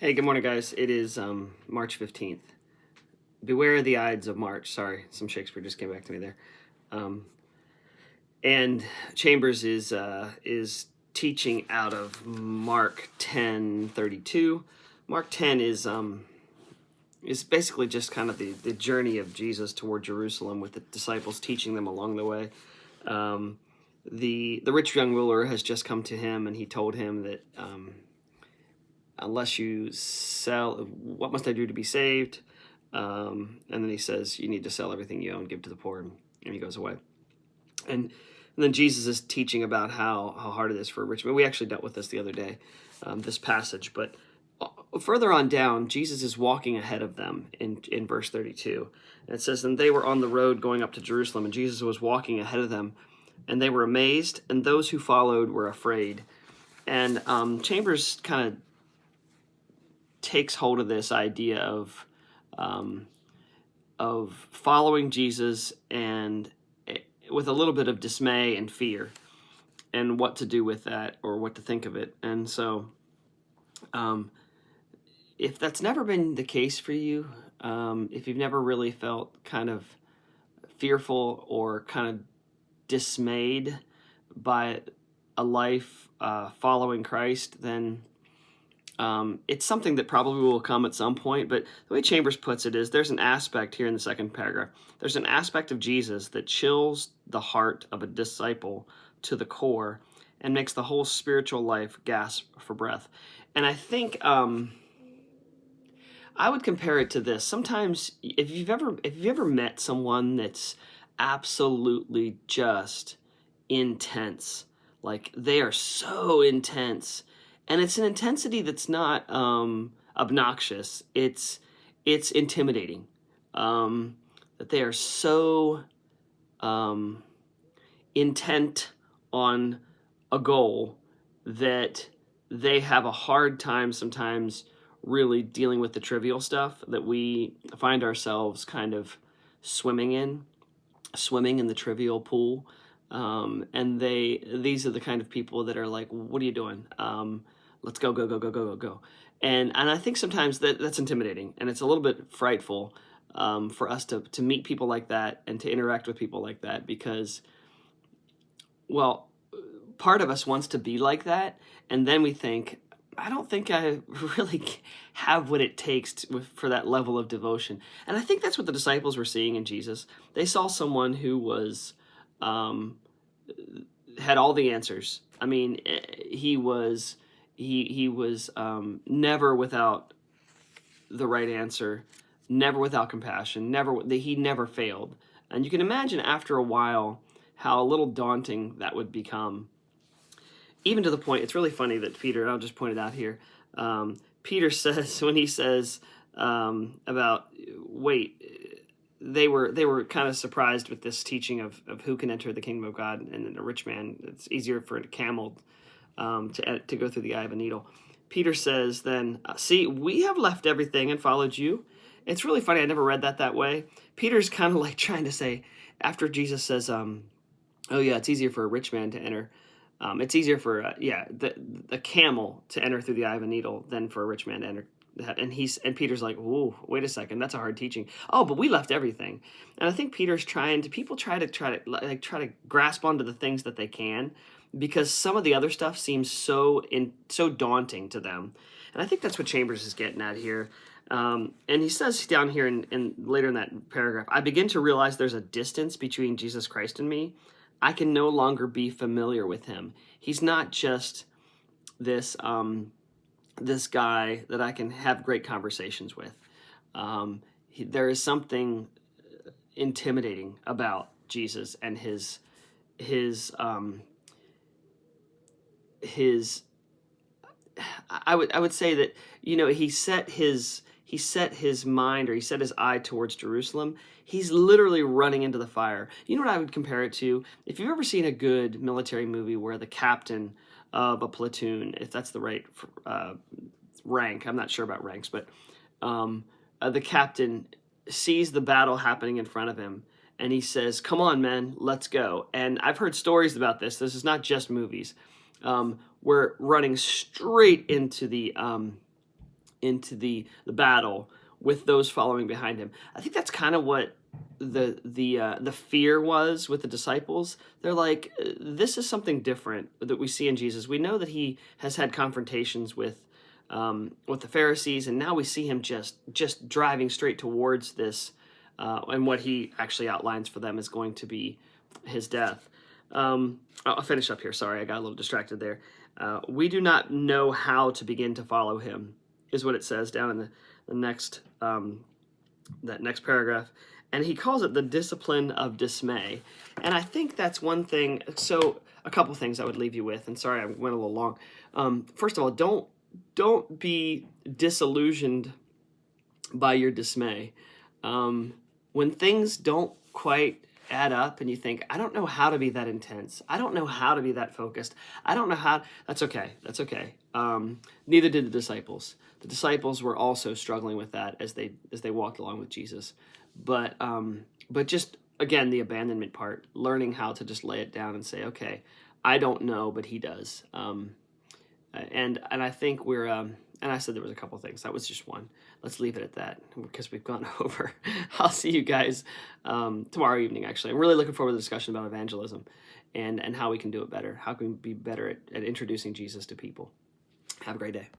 Hey, good morning, guys. It is March 15th. Beware the Ides of March. Sorry, some Shakespeare just came back to me there. Um, and Chambers is teaching out of Mark 10:32. Mark 10 is basically just kind of the journey of Jesus toward Jerusalem with the disciples teaching them along the way. Um, the rich young ruler has just come to him, and he told him that unless you sell, what must I do to be saved? And then he says, you need to sell everything you own, give to the poor, and he goes away. And then Jesus is teaching about how hard it is for a rich man. We actually dealt with this the other day, this passage. But further on down, Jesus is walking ahead of them in verse 32. And it says, and they were on the road going up to Jerusalem, and Jesus was walking ahead of them, and they were amazed, and those who followed were afraid. And Chambers kind of takes hold of this idea of following Jesus and with a little bit of dismay and fear, and what to do with that or what to think of it. And so, if that's never been the case for you, if you've never really felt kind of fearful or kind of dismayed by a life following Christ, then it's something that probably will come at some point. But the way Chambers puts it is there's an aspect here in the second paragraph. There's an aspect of Jesus that chills the heart of a disciple to the core and makes the whole spiritual life gasp for breath. And I think I would compare it to this. Sometimes if you've ever met someone that's absolutely just intense, like they are so intense, and it's an intensity that's not obnoxious. It's intimidating. That they are so intent on a goal that they have a hard time sometimes really dealing with the trivial stuff that we find ourselves kind of swimming in the trivial pool. And these are the kind of people that are like, what are you doing? Let's go, go, go, go, go, go, go. And I think sometimes that's intimidating, and it's a little bit frightful for us to meet people like that and to interact with people like that, because, well, part of us wants to be like that, and then we think, I don't think I really have what it takes for that level of devotion. And I think that's what the disciples were seeing in Jesus. They saw someone who was had all the answers. I mean, he was never without the right answer, never without compassion, he never failed. And you can imagine after a while how a little daunting that would become. Even to the point, it's really funny that Peter, and I'll just point it out here, Peter says, when he says about, wait, they were kind of surprised with this teaching of who can enter the kingdom of God, and a rich man, it's easier for a camel to go through the eye of a needle. Peter says then, see, we have left everything and followed you. It's really funny, I never read that way. Peter's kind of like trying to say, after Jesus says, oh yeah, it's easier for a rich man to enter. It's easier for the camel to enter through the eye of a needle than for a rich man to enter. And Peter's like, "Ooh, wait a second, that's a hard teaching." Oh, but we left everything, and I think Peter's people try to grasp onto the things that they can, because some of the other stuff seems so daunting to them, and I think that's what Chambers is getting at here. And he says down here in later in that paragraph, I begin to realize there's a distance between Jesus Christ and me. I can no longer be familiar with him. He's not just this this guy that I can have great conversations with. There is something intimidating about Jesus and his I would say that, he set his mind, or he set his eye towards Jerusalem. He's literally running into the fire. You know what I would compare it to? If you've ever seen a good military movie where the captain of a platoon, if that's the right rank, I'm not sure about ranks, but the captain sees the battle happening in front of him, and he says, come on, men, let's go. And I've heard stories about this. This is not just movies. We're running straight into the into the battle with those following behind him. I think that's kind of what the fear was with the disciples. They're like, this is something different that we see in Jesus. We know that he has had confrontations with the Pharisees, and now we see him just driving straight towards this, and what he actually outlines for them is going to be his death. I'll finish up here. Sorry, I got a little distracted there. We do not know how to begin to follow him, is what it says down in the next that next paragraph. And he calls it the discipline of dismay. And I think that's one thing. So a couple things I would leave you with. And sorry, I went a little long. First of all, don't be disillusioned by your dismay. When things don't quite add up and you think, I don't know how to be that intense. I don't know how to be that focused. I don't know how. That's okay. That's okay. Neither did the disciples. The disciples were also struggling with that as they walked along with Jesus. But just, again, the abandonment part, learning how to just lay it down and say, okay, I don't know, but he does. And I think we're, and I said there was a couple things. That was just one. Let's leave it at that because we've gone over. I'll see you guys tomorrow evening, actually. I'm really looking forward to the discussion about evangelism and how we can do it better. How can we be better at introducing Jesus to people. Have a great day.